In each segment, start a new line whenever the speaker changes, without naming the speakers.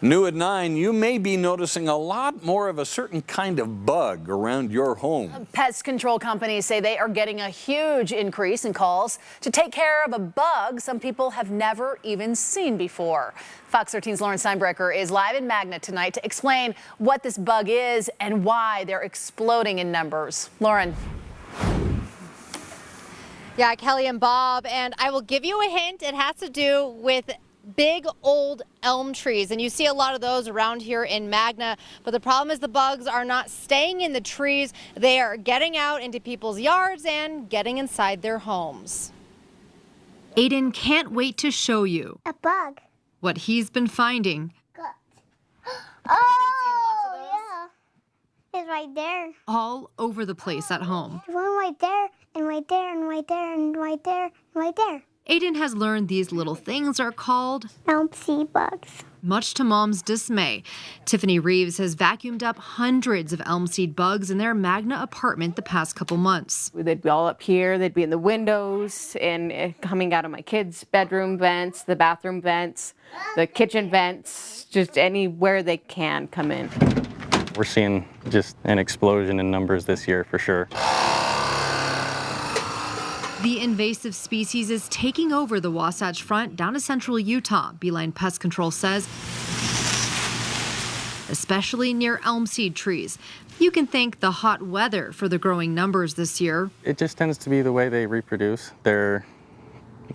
New at 9, you may be noticing a lot more of a certain kind of bug around your home.
Pest control companies say they are getting a huge increase in calls to take care of a bug some people have never even seen before. Fox 13's Lauren Steinbrecher is live in Magna tonight to explain what this bug is and why they're exploding in numbers. Lauren.
Yeah, Kelly and Bob, and I will give you a hint. It has to do with big old elm trees, and you see a lot of those around here in Magna, but the problem is the bugs are not staying in the trees. They are getting out into people's yards and getting inside their homes.
Ayden can't wait to show you
a bug.
What he's been finding.
Oh, yeah. It's right there.
All over the place at home.
There's one right there, and right there, and right there, and right there, and right there.
Ayden has learned these little things are called
elm seed bugs.
Much to Mom's dismay, Tiffany Reeves has vacuumed up hundreds of elm seed bugs in their Magna apartment the past couple months.
They'd be all up here, they'd be in the windows and coming out of my kids' bedroom vents, the bathroom vents, the kitchen vents, just anywhere they can come in.
We're seeing just an explosion in numbers this year for sure.
The invasive species is taking over the Wasatch Front down to central Utah, Beeline Pest Control says, especially near elm seed trees. You can thank the hot weather for the growing numbers this year.
It just tends to be the way they reproduce. They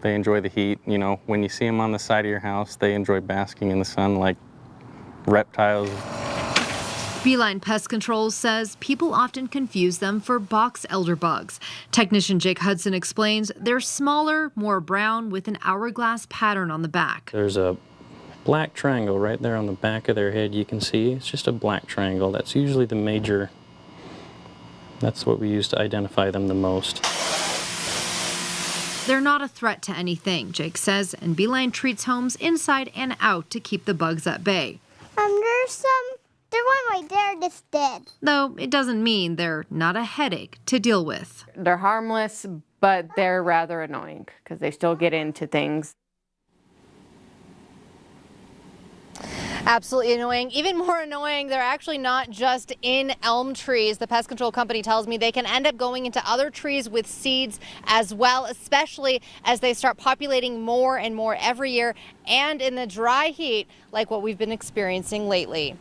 enjoy the heat. You know, when you see them on the side of your house, they enjoy basking in the sun like reptiles.
Beeline Pest Control says people often confuse them for box elder bugs. Technician Jake Hudson explains they're smaller, more brown, with an hourglass pattern on the back.
There's a black triangle right there on the back of their head you can see. It's just a black triangle. That's usually the major, that's what we use to identify them the most.
They're not a threat to anything, Jake says, and Beeline treats homes inside and out to keep the bugs at bay.
There's one right there that's dead.
Though it doesn't mean they're not a headache to deal with.
They're harmless, but they're rather annoying because they still get into things.
Absolutely annoying. Even more annoying, they're actually not just in elm trees. The pest control company tells me they can end up going into other trees with seeds as well, especially as they start populating more and more every year and in the dry heat like what we've been experiencing lately.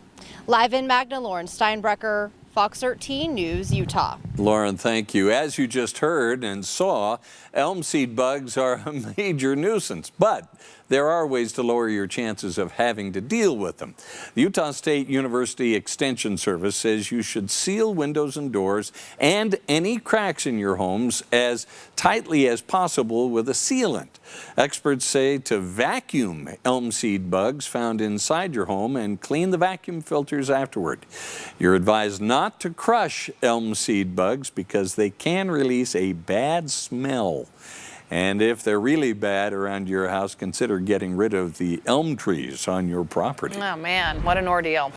Live in Magna, Lauren Steinbrecher, Fox 13 News, Utah.
Lauren, thank you. As you just heard and saw, elm seed bugs are a major nuisance, but there are ways to lower your chances of having to deal with them. The Utah State University Extension Service says you should seal windows and doors and any cracks in your homes as tightly as possible with a sealant. Experts say to vacuum elm seed bugs found inside your home and clean the vacuum filters afterward. You're advised not to crush elm seed bugs because they can release a bad smell. And if they're really bad around your house, consider getting rid of the elm trees on your property.
Oh man, what an ordeal.